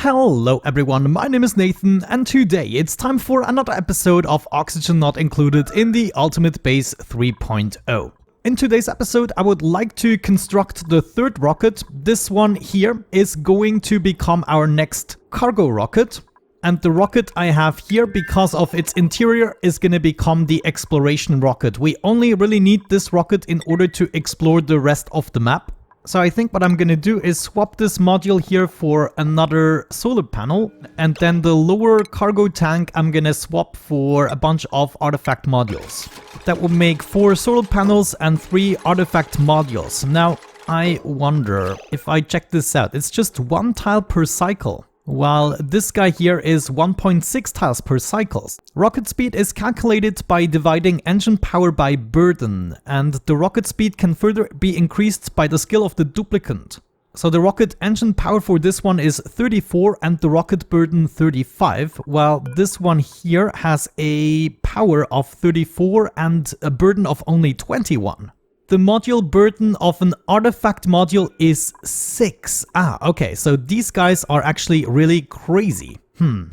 Hello everyone, my name is Nathan and today it's time for another episode of Oxygen Not Included in the Ultimate Base 3.0. In today's episode I would like to construct the third rocket. This one here is going to become our next cargo rocket. And the rocket I have here, because of its interior, is going to become the exploration rocket. We only really need this rocket in order to explore the rest of the map. So I think what I'm gonna do is swap this module here for another solar panel, and then the lower cargo tank I'm gonna swap for a bunch of artifact modules. That will make 4 solar panels and 3 artifact modules. Now I wonder if I check this out, it's just 1 tile per cycle, while this guy here is 1.6 tiles per cycle. Rocket speed is calculated by dividing engine power by burden, and the rocket speed can further be increased by the skill of the duplicant. So the rocket engine power for this one is 34 and the rocket burden 35, while this one here has a power of 34 and a burden of only 21. The module burden of an artifact module is 6. Okay, so these guys are actually really crazy.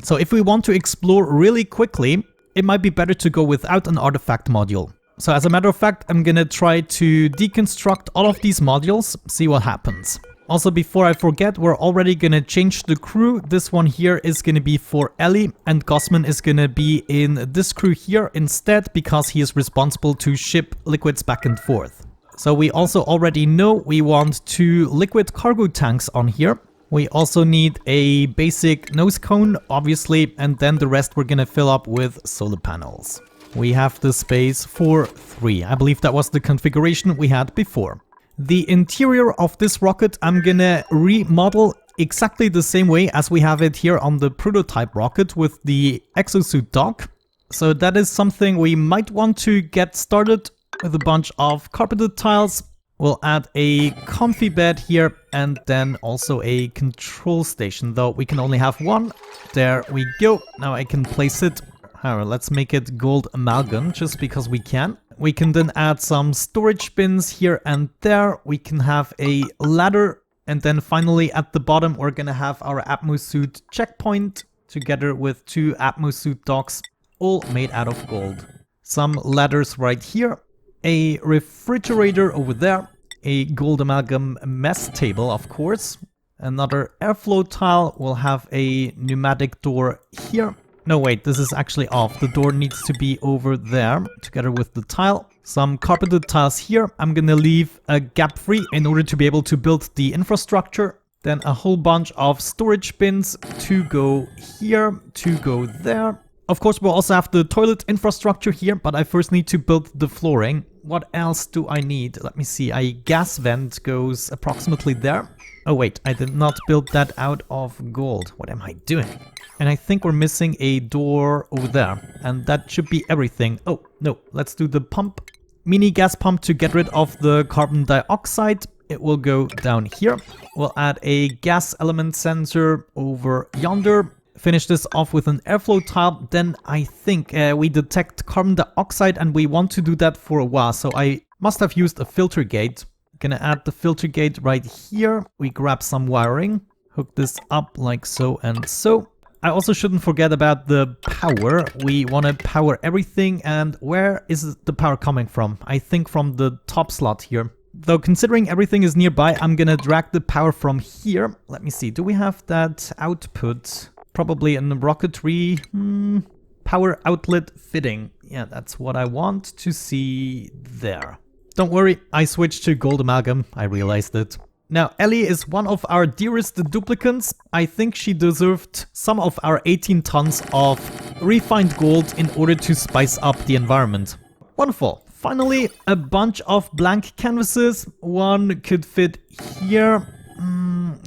So if we want to explore really quickly, it might be better to go without an artifact module. So as a matter of fact, I'm gonna try to deconstruct all of these modules, see what happens. Also, before I forget, we're already gonna change the crew. This one here is gonna be for Ellie, and Gossman is gonna be in this crew here instead, because he is responsible to ship liquids back and forth. So we also already know we want 2 liquid cargo tanks on here. We also need a basic nose cone, obviously, and then the rest we're gonna fill up with solar panels. We have the space for 3. I believe that was the configuration we had before. The interior of this rocket I'm gonna remodel exactly the same way as we have it here on the prototype rocket with the exosuit dock. So that is something we might want to get started with a bunch of carpeted tiles. We'll add a comfy bed here and then also a control station, though we can only have 1. There we go. Now I can place it. Alright, let's make it gold amalgam just because we can. We can then add some storage bins here and there. We can have a ladder, and then finally at the bottom we're gonna have our atmosuit checkpoint together with 2 atmosuit docks, all made out of gold. Some ladders right here. A refrigerator over there, a gold amalgam mess table, of course, another airflow tile. We'll have a pneumatic door here. No, wait, this is actually off. The door needs to be over there together with the tile. Some carpeted tiles here. I'm gonna leave a gap free in order to be able to build the infrastructure. Then a whole bunch of storage bins to go here, to go there. Of course, we'll also have the toilet infrastructure here, but I first need to build the flooring. What else do I need? Let me see. A gas vent goes approximately there. Oh wait, I did not build that out of gold. What am I doing? And I think we're missing a door over there. And that should be everything. Oh, no. Let's do the pump. Mini gas pump to get rid of the carbon dioxide. It will go down here. We'll add a gas element sensor over yonder. Finish this off with an airflow tile. Then I think we detect carbon dioxide and we want to do that for a while. So I must have used a filter gate. Gonna add the filter gate right here. We grab some wiring, hook this up like so and so. I also shouldn't forget about the power. We want to power everything. And where is the power coming from? I think from the top slot here. Though considering everything is nearby, I'm gonna drag the power from here. Let me see. Do we have that output? Probably in the rocketry power outlet fitting. Yeah, that's what I want to see there. Don't worry, I switched to gold amalgam. I realized it. Now, Ellie is one of our dearest duplicants. I think she deserved some of our 18 tons of refined gold in order to spice up the environment. Wonderful. Finally, a bunch of blank canvases. One could fit here.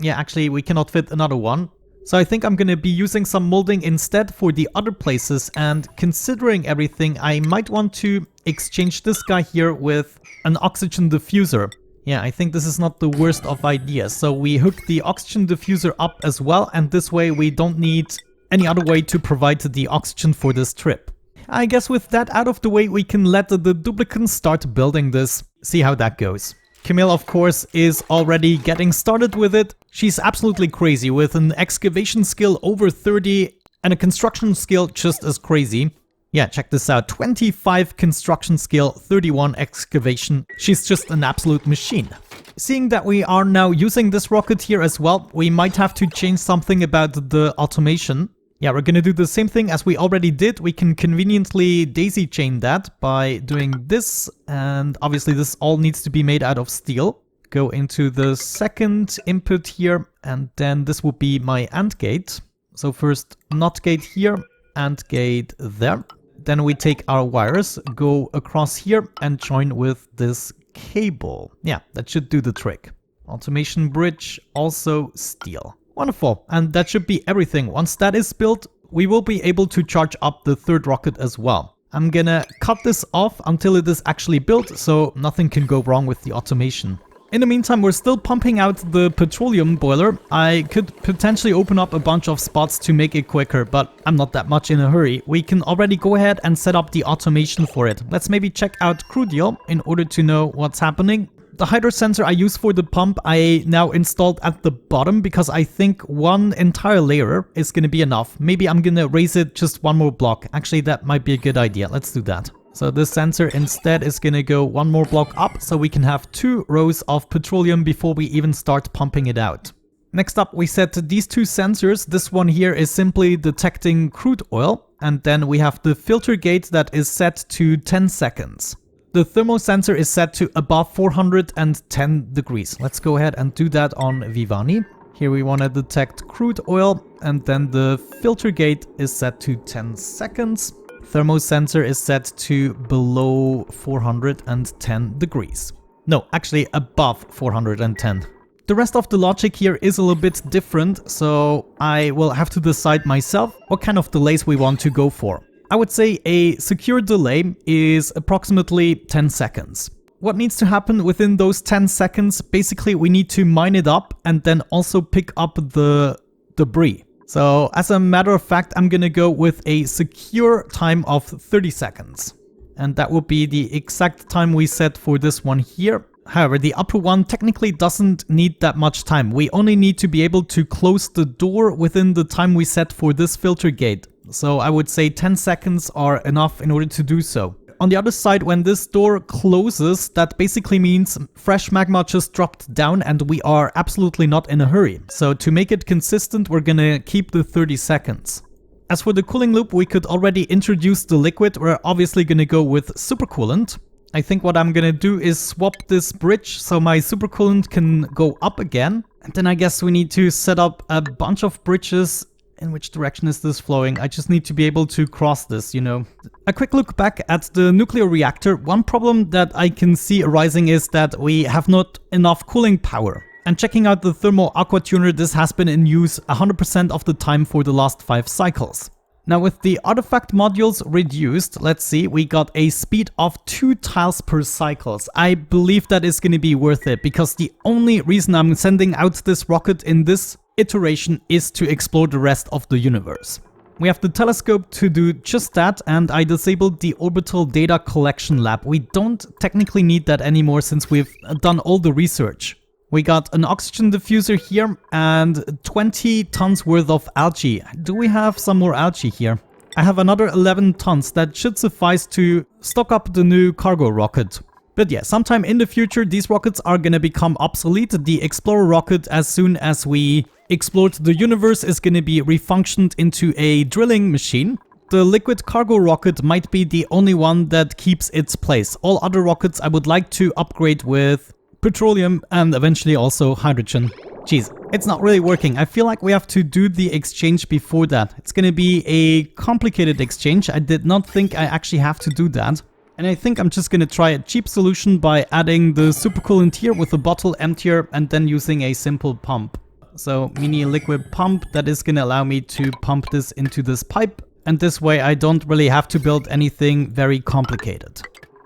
Yeah, actually, we cannot fit another one. So I think I'm gonna be using some molding instead for the other places, and considering everything, I might want to exchange this guy here with an oxygen diffuser. Yeah, I think this is not the worst of ideas. So we hook the oxygen diffuser up as well, and this way we don't need any other way to provide the oxygen for this trip. I guess with that out of the way, we can let the duplicants start building this, see how that goes. Camille, of course, is already getting started with it. She's absolutely crazy with an excavation skill over 30 and a construction skill just as crazy. Yeah, check this out. 25 construction skill, 31 excavation. She's just an absolute machine. Seeing that we are now using this rocket here as well, we might have to change something about the automation. Yeah, we're gonna do the same thing as we already did. We can conveniently daisy chain that by doing this, and obviously this all needs to be made out of steel. Go into the second input here, and then this will be my AND gate. So first NOT gate here, AND gate there. Then we take our wires, go across here and join with this cable. Yeah, that should do the trick. Automation bridge, also steel. Wonderful, and that should be everything. Once that is built, we will be able to charge up the third rocket as well. I'm gonna cut this off until it is actually built, so nothing can go wrong with the automation. In the meantime, we're still pumping out the petroleum boiler. I could potentially open up a bunch of spots to make it quicker, but I'm not that much in a hurry. We can already go ahead and set up the automation for it. Let's maybe check out Crudial in order to know what's happening. The hydro sensor I use for the pump I now installed at the bottom because I think one entire layer is going to be enough. Maybe I'm going to raise it just one more block. Actually, that might be a good idea. Let's do that. So this sensor instead is going to go one more block up so we can have 2 rows of petroleum before we even start pumping it out. Next up, we set these 2 sensors. This one here is simply detecting crude oil, and then we have the filter gate that is set to 10 seconds. The thermo sensor is set to above 410 degrees. Let's go ahead and do that on Vivani. Here we want to detect crude oil, and then the filter gate is set to 10 seconds. Thermo sensor is set to below 410 degrees. No, actually above 410. The rest of the logic here is a little bit different, so I will have to decide myself what kind of delays we want to go for. I would say a secure delay is approximately 10 seconds. What needs to happen within those 10 seconds? Basically, we need to mine it up and then also pick up the debris. So as a matter of fact, I'm gonna go with a secure time of 30 seconds. And that will be the exact time we set for this one here. However, the upper one technically doesn't need that much time. We only need to be able to close the door within the time we set for this filter gate. So I would say 10 seconds are enough in order to do so. On the other side, when this door closes, that basically means fresh magma just dropped down and we are absolutely not in a hurry. So to make it consistent, we're gonna keep the 30 seconds. As for the cooling loop, we could already introduce the liquid. We're obviously gonna go with super coolant. I think what I'm gonna do is swap this bridge so my super coolant can go up again. And then I guess we need to set up a bunch of bridges. In which direction is this flowing? I just need to be able to cross this, you know. A quick look back at the nuclear reactor. One problem that I can see arising is that we have not enough cooling power. And checking out the thermal aqua tuner, this has been in use 100% of the time for the last 5 cycles. Now with the artifact modules reduced, let's see, we got a speed of 2 tiles per cycles. I believe that is going to be worth it because the only reason I'm sending out this rocket in this iteration is to explore the rest of the universe. We have the telescope to do just that, and I disabled the orbital data collection lab. We don't technically need that anymore since we've done all the research. We got an oxygen diffuser here and 20 tons worth of algae. Do we have some more algae here? I have another 11 tons that should suffice to stock up the new cargo rocket. But yeah, sometime in the future, these rockets are gonna become obsolete. The Explorer rocket, as soon as we explored the universe, is gonna be refunctioned into a drilling machine. The liquid cargo rocket might be the only one that keeps its place. All other rockets I would like to upgrade with petroleum and eventually also hydrogen. Jeez, it's not really working. I feel like we have to do the exchange before that. It's gonna be a complicated exchange. I did not think I actually have to do that. And I think I'm just gonna try a cheap solution by adding the supercoolant here with a bottle emptier and then using a simple pump. So mini liquid pump that is gonna allow me to pump this into this pipe. And this way I don't really have to build anything very complicated.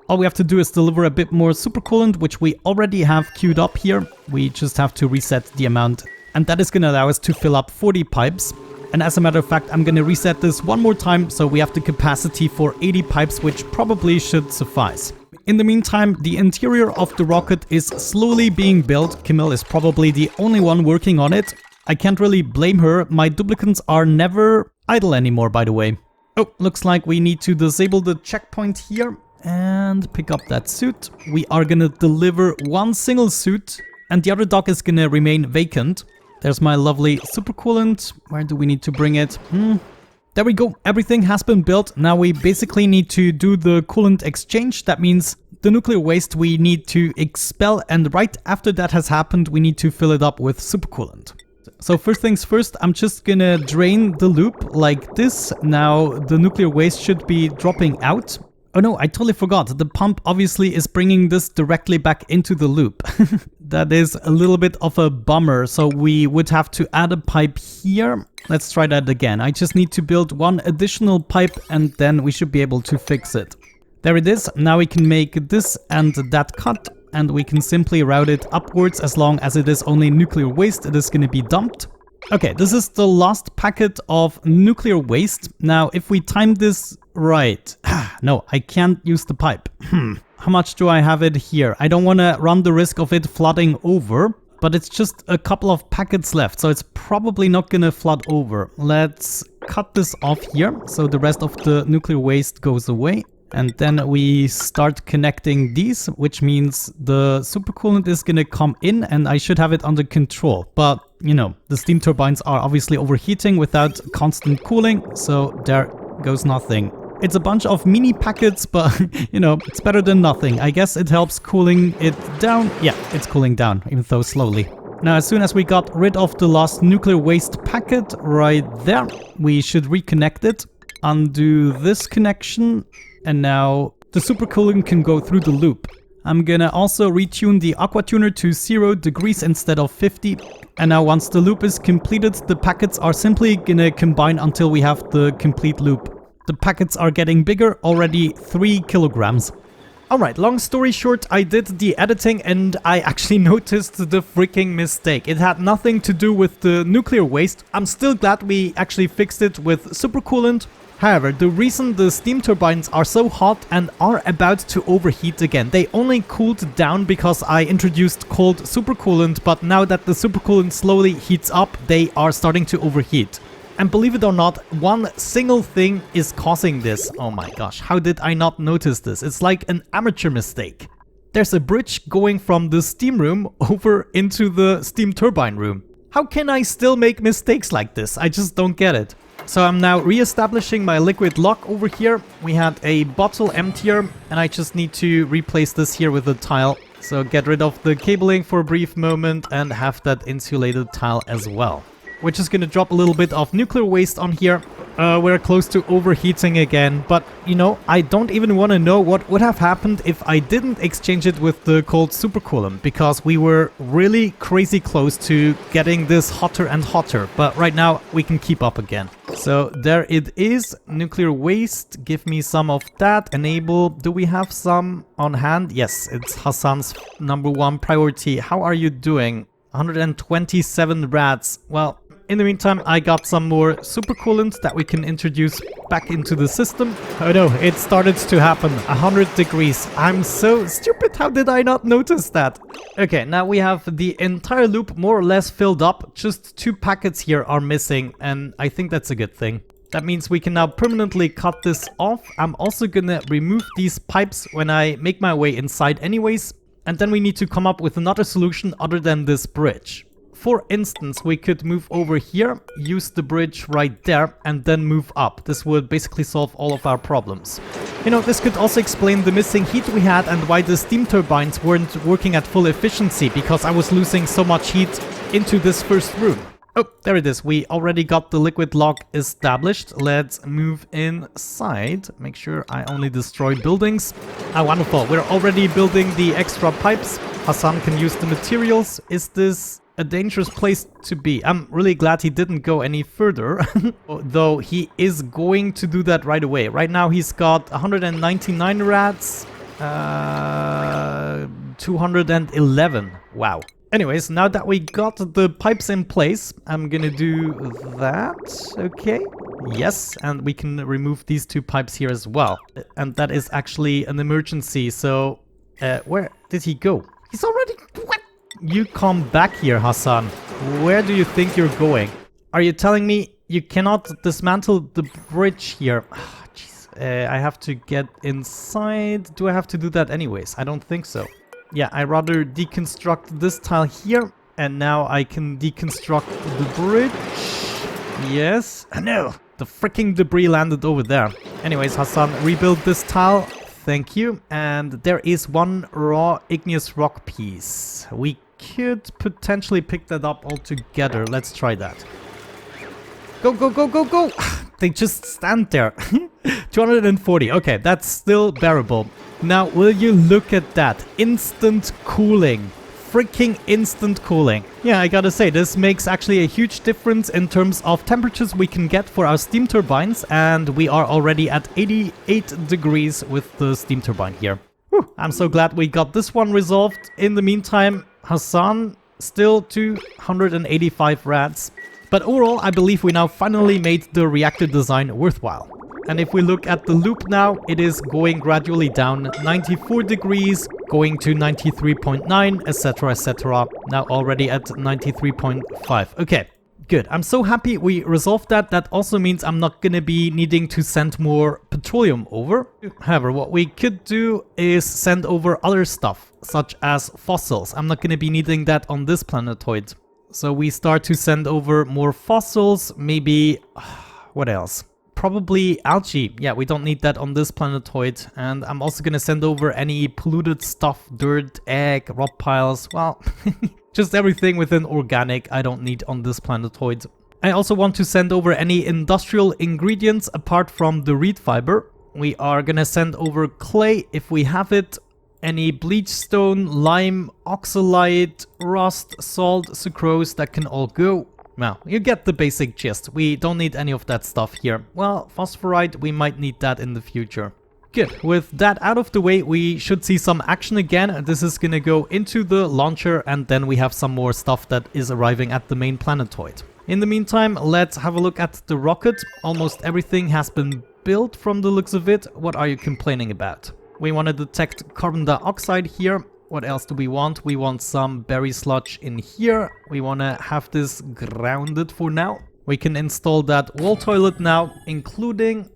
All we have to do is deliver a bit more supercoolant, which we already have queued up here. We just have to reset the amount. And that is gonna allow us to fill up 40 pipes. And as a matter of fact, I'm going to reset this one more time so we have the capacity for 80 pipes, which probably should suffice. In the meantime, the interior of the rocket is slowly being built. Camille is probably the only one working on it. I can't really blame her. My duplicants are never idle anymore, by the way. Oh, looks like we need to disable the checkpoint here and pick up that suit. We are gonna deliver one single suit and the other dock is gonna remain vacant. There's my lovely super coolant. Where do we need to bring it? There we go. Everything has been built. Now we basically need to do the coolant exchange. That means the nuclear waste we need to expel, and right after that has happened, we need to fill it up with supercoolant. So first things first, I'm just gonna drain the loop like this. Now the nuclear waste should be dropping out. Oh no, I totally forgot. The pump obviously is bringing this directly back into the loop. That is a little bit of a bummer. So we would have to add a pipe here. Let's try that again. I just need to build one additional pipe and then we should be able to fix it. There it is. Now we can make this and that cut and we can simply route it upwards. As long as it is only nuclear waste, it is going to be dumped. Okay, this is the last packet of nuclear waste. Now, if we time this right... No, I can't use the pipe. How much do I have it here? I don't want to run the risk of it flooding over, but it's just a couple of packets left, so it's probably not going to flood over. Let's cut this off here, so the rest of the nuclear waste goes away. And then we start connecting these, which means the supercoolant is going to come in and I should have it under control. But, you know, the steam turbines are obviously overheating without constant cooling, so there goes nothing. It's a bunch of mini packets, but, you know, it's better than nothing. I guess it helps cooling it down. Yeah, it's cooling down, even though slowly. Now, as soon as we got rid of the last nuclear waste packet right there, we should reconnect it, undo this connection. And now the supercoolant can go through the loop. I'm gonna also retune the aqua tuner to 0 degrees instead of 50. And now once the loop is completed, the packets are simply gonna combine until we have the complete loop. The packets are getting bigger, already 3 kilograms. Alright, long story short, I did the editing and I actually noticed the freaking mistake. It had nothing to do with the nuclear waste. I'm still glad we actually fixed it with supercoolant. However, the reason the steam turbines are so hot and are about to overheat again, they only cooled down because I introduced cold supercoolant, but now that the supercoolant slowly heats up, they are starting to overheat. And believe it or not, one single thing is causing this. Oh my gosh, how did I not notice this? It's like an amateur mistake. There's a bridge going from the steam room over into the steam turbine room. How can I still make mistakes like this? I just don't get it. So I'm now re-establishing my liquid lock over here. We had a bottle emptier and I just need to replace this here with a tile. So get rid of the cabling for a brief moment and have that insulated tile as well. We're just gonna drop a little bit of nuclear waste on here. We're close to overheating again, but you know, I don't even want to know what would have happened if I didn't exchange it with the cold supercoolant, because we were really crazy close to getting this hotter and hotter, but right now we can keep up again. So there it is, nuclear waste, give me some of that, enable. Do we have some on hand? Yes, it's Hassan's #1 priority. How are you doing? 127 rats. Well, in the meantime, I got some more supercoolant that we can introduce back into the system. Oh no, it started to happen. 100 degrees. I'm so stupid. How did I not notice that? Okay, now we have the entire loop more or less filled up. Just 2 packets here are missing, and I think that's a good thing. That means we can now permanently cut this off. I'm also gonna remove these pipes when I make my way inside anyways. And then we need to come up with another solution other than this bridge. For instance, we could move over here, use the bridge right there, and then move up. This would basically solve all of our problems. You know, this could also explain the missing heat we had and why the steam turbines weren't working at full efficiency, because I was losing so much heat into this first room. Oh, there it is. We already got the liquid lock established. Let's move inside. Make sure I only destroy buildings. Ah, wonderful. We're already building the extra pipes. Hassan can use the materials. Is this a dangerous place to be? I'm really glad he didn't go any further, though he is going to do that right away. Right now he's got 199 rats, 211. Wow. Anyways, now that we got the pipes in place, I'm gonna do that. Okay. Yes, and we can remove these 2 pipes here as well. And that is actually an emergency, so... where did he go? He's already... What? You come back here, Hassan. Where do you think you're going? Are you telling me you cannot dismantle the bridge here? Jeez. I have to get inside. Do I have to do that anyways? I don't think so. Yeah, I rather deconstruct this tile here. And now I can deconstruct the bridge. Yes. No. The freaking debris landed over there. Anyways, Hassan, rebuild this tile. Thank you. And there is 1 raw igneous rock piece. We could potentially pick that up all together. Let's try that. Go, go, go, go, go! They just stand there. 240. Okay, that's still bearable. Now, will you look at that? Instant cooling. Freaking instant cooling. Yeah, I gotta say, this makes actually a huge difference in terms of temperatures we can get for our steam turbines. And we are already at 88 degrees with the steam turbine here. Whew, I'm so glad we got this one resolved. In the meantime, Hassan, still 285 rats. But overall, I believe we now finally made the reactor design worthwhile. And if we look at the loop now, it is going gradually down 94 degrees, going to 93.9, etc, etc. Now already at 93.5. Okay, good. I'm so happy we resolved that. That also means I'm not gonna be needing to send more petroleum over. However, what we could do is send over other stuff, such as fossils. I'm not gonna be needing that on this planetoid. So we start to send over more fossils, maybe... what else? Probably algae. Yeah, we don't need that on this planetoid. And I'm also gonna send over any polluted stuff, dirt, egg, rock piles. Well, just everything within organic I don't need on this planetoid. I also want to send over any industrial ingredients apart from the reed fiber. We are gonna send over clay if we have it. Any bleach stone, lime, oxalite, rust, salt, sucrose, that can all go. Now, you get the basic gist. We don't need any of that stuff here. Well, phosphorite, we might need that in the future. Good. With that out of the way, we should see some action again. This is gonna go into the launcher, and then we have some more stuff that is arriving at the main planetoid. In the meantime, let's have a look at the rocket. Almost everything has been built from the looks of it. What are you complaining about? We want to detect carbon dioxide here. What else do we want? We want some berry sludge in here. We want to have this grounded for now. We can install that wall toilet now, including...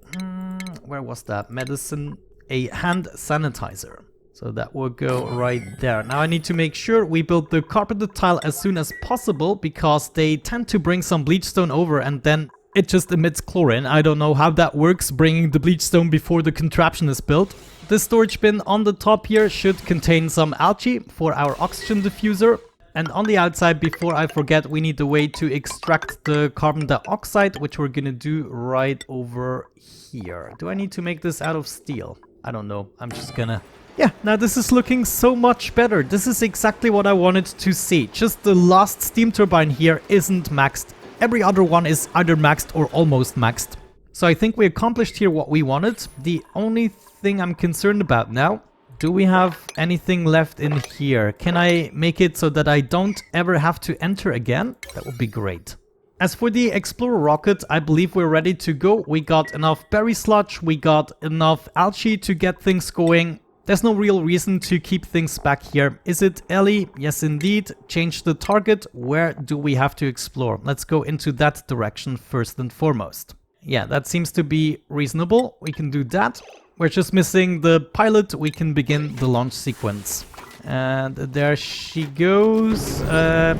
where was that? Medicine. A hand sanitizer. So that will go right there. Now I need to make sure we build the carpeted tile as soon as possible, because they tend to bring some bleach stone over and then it just emits chlorine. I don't know how that works, bringing the bleach stone before the contraption is built. This storage bin on the top here should contain some algae for our oxygen diffuser. And on the outside, before I forget, we need a way to extract the carbon dioxide, which we're gonna do right over here. Do I need to make this out of steel? I don't know. I'm just gonna... Yeah, now this is looking so much better. This is exactly what I wanted to see. Just the last steam turbine here isn't maxed. Every other one is either maxed or almost maxed. So I think we accomplished here what we wanted. The only thing I'm concerned about now, do we have anything left in here? Can I make it so that I don't ever have to enter again? That would be great. As for the Explorer rocket, I believe we're ready to go. We got enough berry sludge, we got enough algae to get things going. There's no real reason to keep things back here. Is it Ellie? Yes, indeed. Change the target. Where do we have to explore? Let's go into that direction first and foremost. Yeah, that seems to be reasonable. We can do that. We're just missing the pilot. We can begin the launch sequence. And there she goes.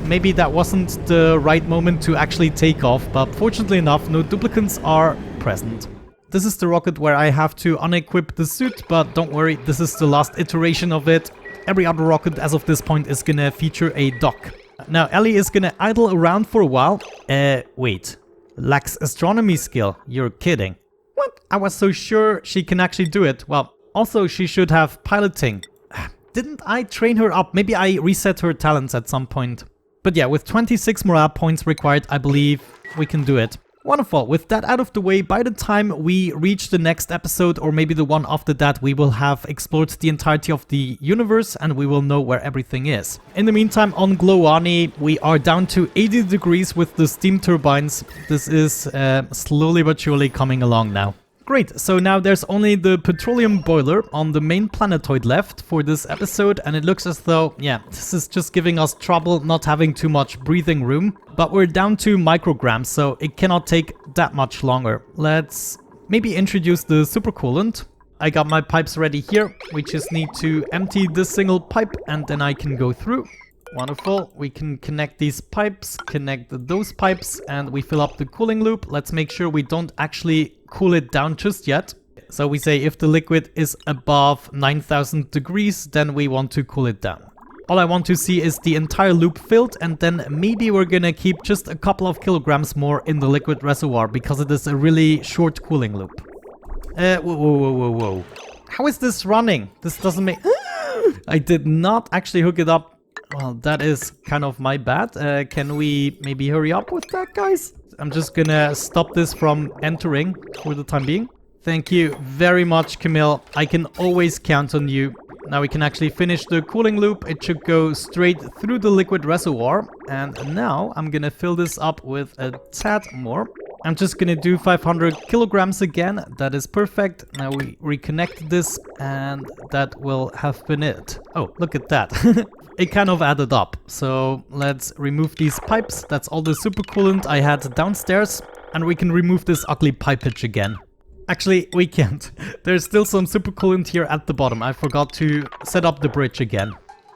Maybe that wasn't the right moment to actually take off, but fortunately enough, no duplicates are present. This is the rocket where I have to unequip the suit, but don't worry, this is the last iteration of it. Every other rocket as of this point is gonna feature a dock. Now Ellie is gonna idle around for a while. Wait. Lacks astronomy skill. You're kidding. What? I was so sure she can actually do it. Well, also she should have piloting. Didn't I train her up? Maybe I reset her talents at some point. But yeah, with 26 morale points required, I believe we can do it. Wonderful. With that out of the way, by the time we reach the next episode, or maybe the one after that, we will have explored the entirety of the universe and we will know where everything is. In the meantime, on Glowani, we are down to 80 degrees with the steam turbines. This is slowly but surely coming along now. Great, so now there's only the petroleum boiler on the main planetoid left for this episode, and it looks as though, yeah, this is just giving us trouble not having too much breathing room. But we're down to micrograms, so it cannot take that much longer. Let's maybe introduce the super coolant. I got my pipes ready here. We just need to empty this single pipe and then I can go through. Wonderful. We can connect these pipes, connect those pipes, and we fill up the cooling loop. Let's make sure we don't actually cool it down just yet. So we say if the liquid is above 9,000 degrees, then we want to cool it down. All I want to see is the entire loop filled, and then maybe we're gonna keep just a couple of kilograms more in the liquid reservoir because it is a really short cooling loop. Whoa. How is this running? This doesn't make... I did not actually hook it up. Well, that is kind of my bad. Can we maybe hurry up with that, guys? I'm just gonna stop this from entering for the time being. Thank you very much, Camille. I can always count on you. Now we can actually finish the cooling loop. It should go straight through the liquid reservoir. And now I'm gonna fill this up with a tad more. I'm just gonna do 500 kilograms again. That is perfect. Now we reconnect this and that will have been it. Oh, look at that. It kind of added up. So let's remove these pipes. That's all the super coolant I had downstairs. And we can remove this ugly pipage again. Actually, we can't. There's still some super coolant here at the bottom. I forgot to set up the bridge again.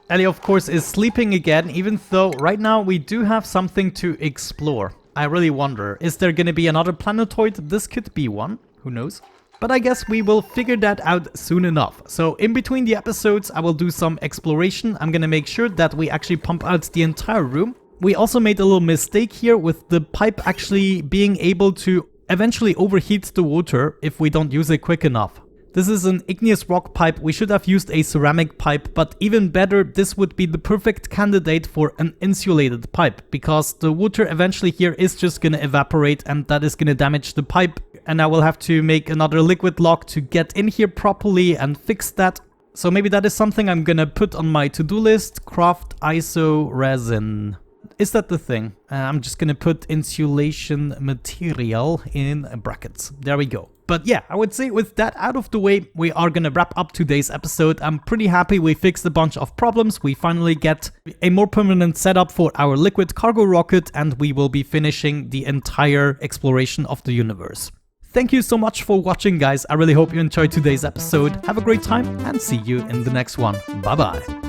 Ellie, of course, is sleeping again, even though right now we do have something to explore. I really wonder, is there gonna be another planetoid? This could be one. Who knows? But I guess we will figure that out soon enough. So in between the episodes, I will do some exploration. I'm gonna make sure that we actually pump out the entire room. We also made a little mistake here with the pipe actually being able to eventually overheat the water if we don't use it quick enough. This is an igneous rock pipe. We should have used a ceramic pipe, but even better, this would be the perfect candidate for an insulated pipe, because the water eventually here is just gonna evaporate and that is gonna damage the pipe, and I will have to make another liquid lock to get in here properly and fix that. So maybe that is something I'm gonna put on my to-do list. Craft iso resin. Is that the thing? I'm just gonna put insulation material in brackets. There we go. But yeah, I would say with that out of the way, we are gonna wrap up today's episode. I'm pretty happy we fixed a bunch of problems. We finally get a more permanent setup for our liquid cargo rocket, and we will be finishing the entire exploration of the universe. Thank you so much for watching, guys. I really hope you enjoyed today's episode. Have a great time and see you in the next one. Bye bye.